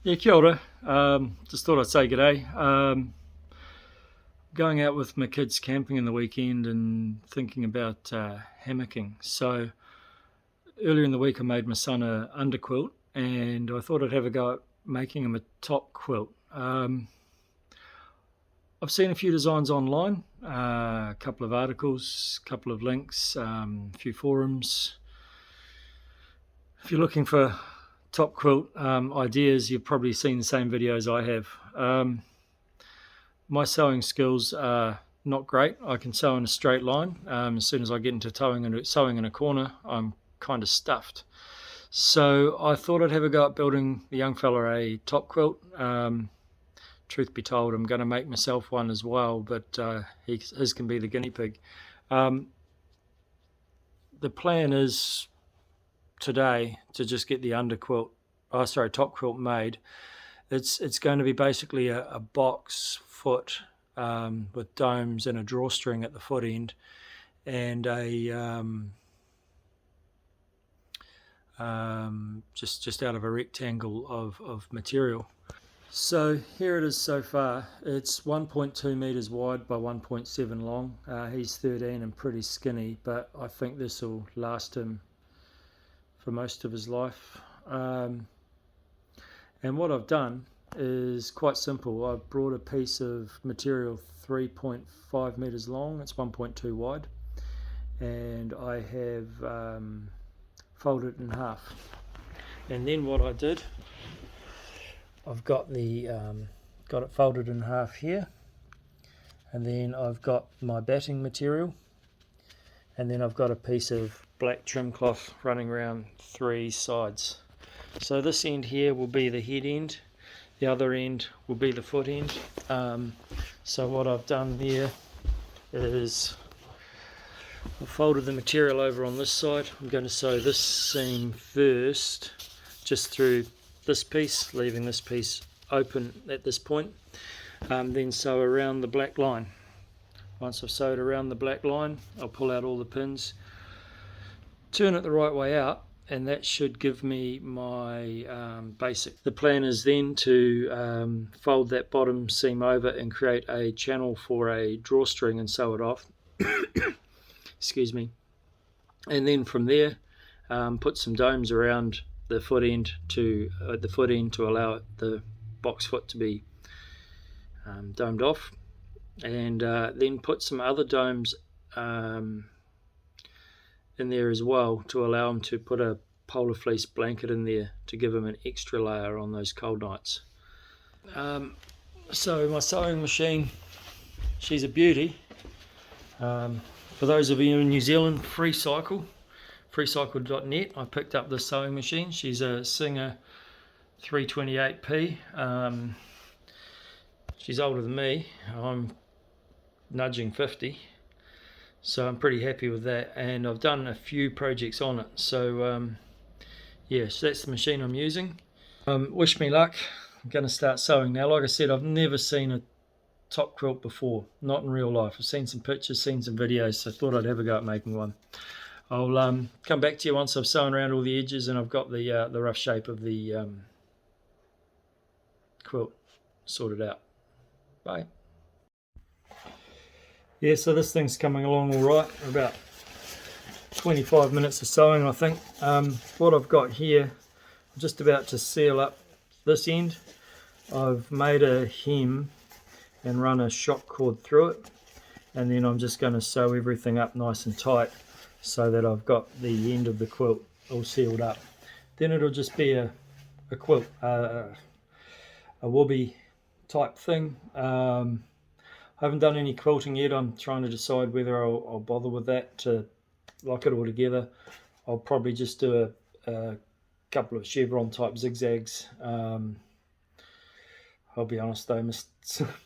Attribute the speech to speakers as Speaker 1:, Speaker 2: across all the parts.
Speaker 1: Yeah, kia ora. Just thought I'd say g'day. Going out with my kids camping in the weekend and thinking about hammocking. So earlier in the week I made my son a underquilt, and I thought I'd have a go at making him a top quilt. I've seen a few designs online, a couple of articles, a couple of links, a few forums. If you're looking for top quilt ideas, you've probably seen the same videos I have. My sewing skills are not great. I can sew in a straight line. As soon as I get into sewing in a corner, I'm kind of stuffed. So I thought I'd have a go at building the young fella a top quilt. Truth be told, I'm going to make myself one as well, but his can be the guinea pig. The plan is today to just get the top quilt made. It's going to be basically a box foot with domes and a drawstring at the foot end, and a just out of a rectangle of material. So here it is so far. It's 1.2 meters wide by 1.7 long. He's 13 and pretty skinny, but I think this will last him for most of his life. And what I've done is quite simple. I've brought a piece of material 3.5 meters long, it's 1.2 wide, and I have folded it in half. And then what I did, I've got it folded in half here, and then I've got my batting material, and then I've got a piece of black trim cloth running around three sides. So this end here will be the head end, the other end will be the foot end. So what I've done there is I've folded the material over on this side. I'm going to sew this seam first, just through this piece, leaving this piece open at this point, then sew around the black line. Once I've sewed around the black line, I'll pull out all the pins, turn it the right way out, and that should give me my basic. The plan is then to fold that bottom seam over and create a channel for a drawstring and sew it off. Excuse me. And then from there, put some domes around the foot end to allow the box foot to be domed off, and then put some other domes in there as well to allow them to put a polar fleece blanket in there to give them an extra layer on those cold nights. So my sewing machine, she's a beauty. For those of you in New Zealand, freecycle.net, I picked up this sewing machine. She's a Singer 328p. She's older than me. I'm nudging 50, so I'm pretty happy with that, and I've done a few projects on it. So yes, that's the machine I'm using. Wish me luck. I'm going to start sewing now. Like I said, I've never seen a top quilt before, not in real life. I've seen some pictures, seen some videos, so I thought I'd have a go at making one. I'll come back to you once I've sewn around all the edges and I've got the rough shape of the quilt sorted out. Bye. Yeah, so this thing's coming along all right. About 25 minutes of sewing, I think. What I've got here, I'm just about to seal up this end. I've made a hem and run a shock cord through it, and then I'm just going to sew everything up nice and tight so that I've got the end of the quilt all sealed up. Then it'll just be a quilt, a wobby type thing. I haven't done any quilting yet. I'm trying to decide whether I'll bother with that to lock it all together. I'll probably just do a couple of chevron type zigzags. I'll be honest though, my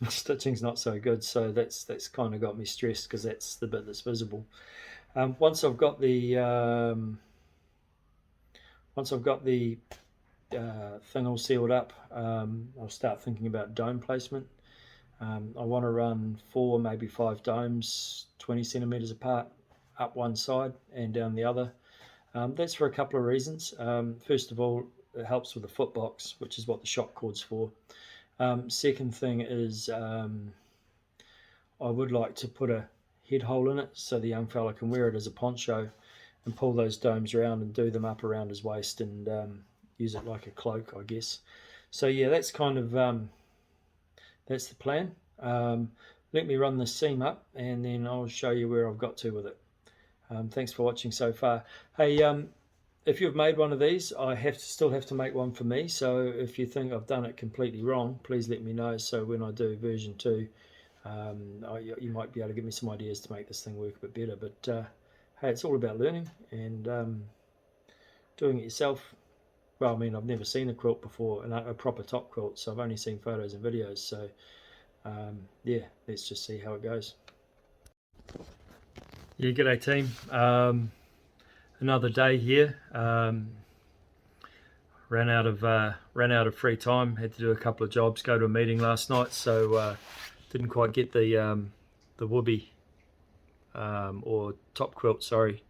Speaker 1: stitching's not so good, so that's kind of got me stressed, because that's the bit that's visible. Once I've got the thing all sealed up, I'll start thinking about dome placement. I want to run 4, maybe 5 domes 20 centimeters apart, up one side and down the other. That's for a couple of reasons. First of all, it helps with the foot box, which is what the shock cord's for. Second thing is I would like to put a head hole in it so the young fella can wear it as a poncho and pull those domes around and do them up around his waist and use it like a cloak, I guess. So yeah, that's kind of that's the plan. Let me run this seam up and then I'll show you where I've got to with it. Thanks for watching so far. Hey, if you've made one of these, I still have to make one for me, so if you think I've done it completely wrong, please let me know, so when I do version 2 you might be able to give me some ideas to make this thing work a bit better. But hey, it's all about learning and doing it yourself. Well, I mean, I've never seen a quilt before, a proper top quilt, so I've only seen photos and videos, so yeah, let's just see how it goes. Yeah, g'day team. Another day here. Ran out of free time. Had to do a couple of jobs. Go to a meeting last night, so didn't quite get the wooby or top quilt. Sorry,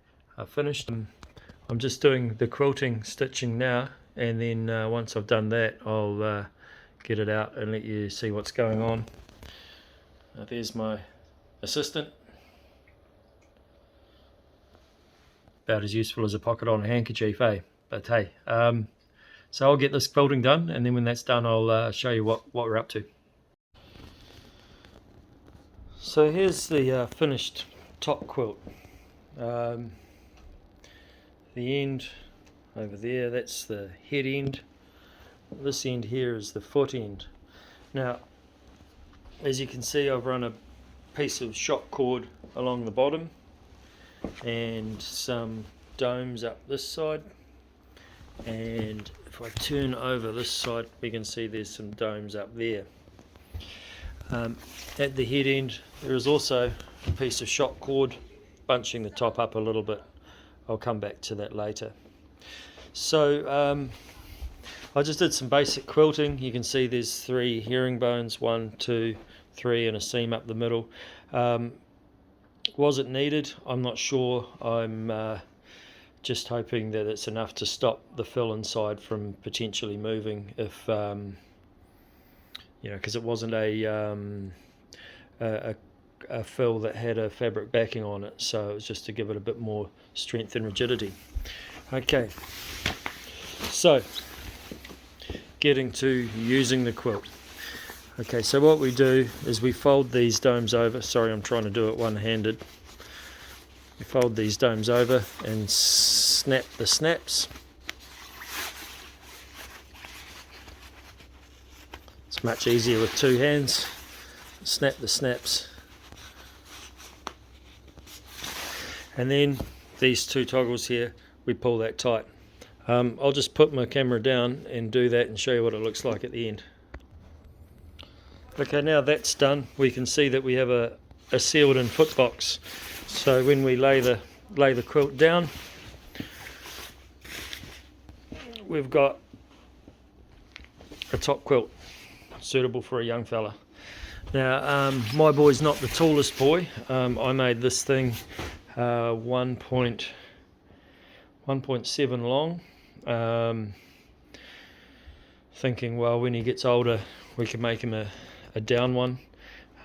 Speaker 1: finished. I'm just doing the quilting stitching now, and then once I've done that, I'll get it out and let you see what's going on. There's my assistant. About as useful as a pocket on a handkerchief, eh? But hey, so I'll get this quilting done, and then when that's done, I'll show you what we're up to. So here's the finished top quilt. The end over there, that's the head end. This end here is the foot end. Now, as you can see, I've run a piece of shock cord along the bottom and some domes up this side, and if I turn over this side we can see there's some domes up there. At the head end there is also a piece of shock cord bunching the top up a little bit. I'll come back to that later. So I just did some basic quilting. You can see there's 3 herringbones, 1, 2, 3 and a seam up the middle. Was it needed? I'm not sure. I'm just hoping that it's enough to stop the fill inside from potentially moving if you know, because it wasn't a fill that had a fabric backing on it, so it was just to give it a bit more strength and rigidity. Okay, so getting to using the quilt. Okay, so what we do is we fold these domes over. Sorry, I'm trying to do it one-handed. We fold these domes over and snap the snaps. It's much easier with 2 hands. Snap the snaps. And then these 2 toggles here, we pull that tight. I'll just put my camera down and do that and show you what it looks like at the end. Okay, now that's done, we can see that we have a sealed in foot box. So when we lay the quilt down, we've got a top quilt suitable for a young fella. Now my boy's not the tallest boy. I made this thing 1.7 long, thinking, well, when he gets older we can make him a down one,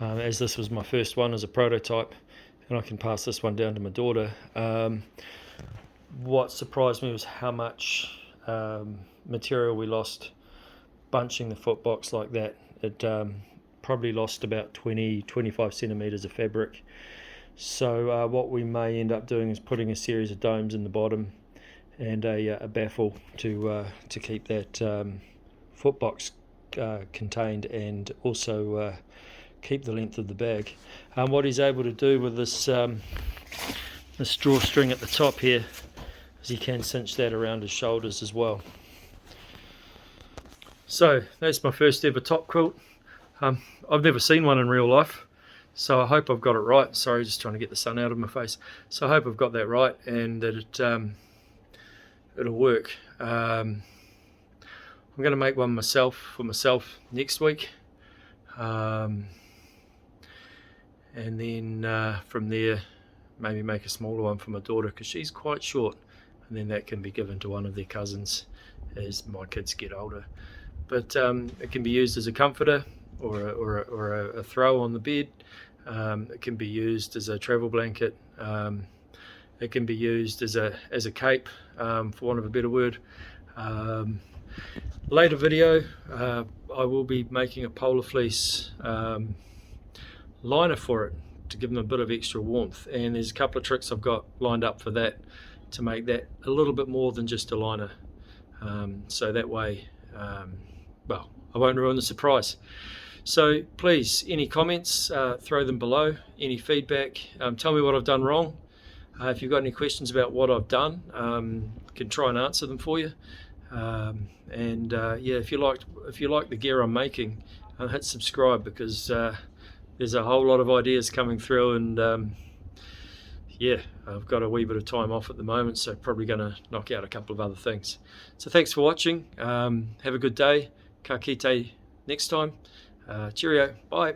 Speaker 1: as this was my first one as a prototype, and I can pass this one down to my daughter. What surprised me was how much material we lost bunching the foot box like that. It probably lost about 20-25 centimeters of fabric. So what we may end up doing is putting a series of domes in the bottom and a baffle to keep that foot box contained, and also keep the length of the bag. What he's able to do with this this drawstring at the top here is he can cinch that around his shoulders as well. So that's my first ever top quilt. I've never seen one in real life, so I hope I've got it right. Sorry, just trying to get the sun out of my face. So I hope I've got that right and that it'll work. I'm going to make one for myself next week, and then from there maybe make a smaller one for my daughter because she's quite short, and then that can be given to one of their cousins, as my kids get older. But it can be used as a comforter or a throw on the bed. It can be used as a travel blanket. It can be used as a cape, for want of a better word. Later video, I will be making a polar fleece liner for it to give them a bit of extra warmth, and there's a couple of tricks I've got lined up for that to make that a little bit more than just a liner, so that way, well, I won't ruin the surprise. So please, any comments, throw them below. Any feedback, tell me what I've done wrong. If you've got any questions about what I've done, I can try and answer them for you. Yeah, if you like the gear I'm making, hit subscribe, because there's a whole lot of ideas coming through, and yeah, I've got a wee bit of time off at the moment, so probably going to knock out a couple of other things. So thanks for watching. Have a good day. Ka kite next time. Cheerio. Bye.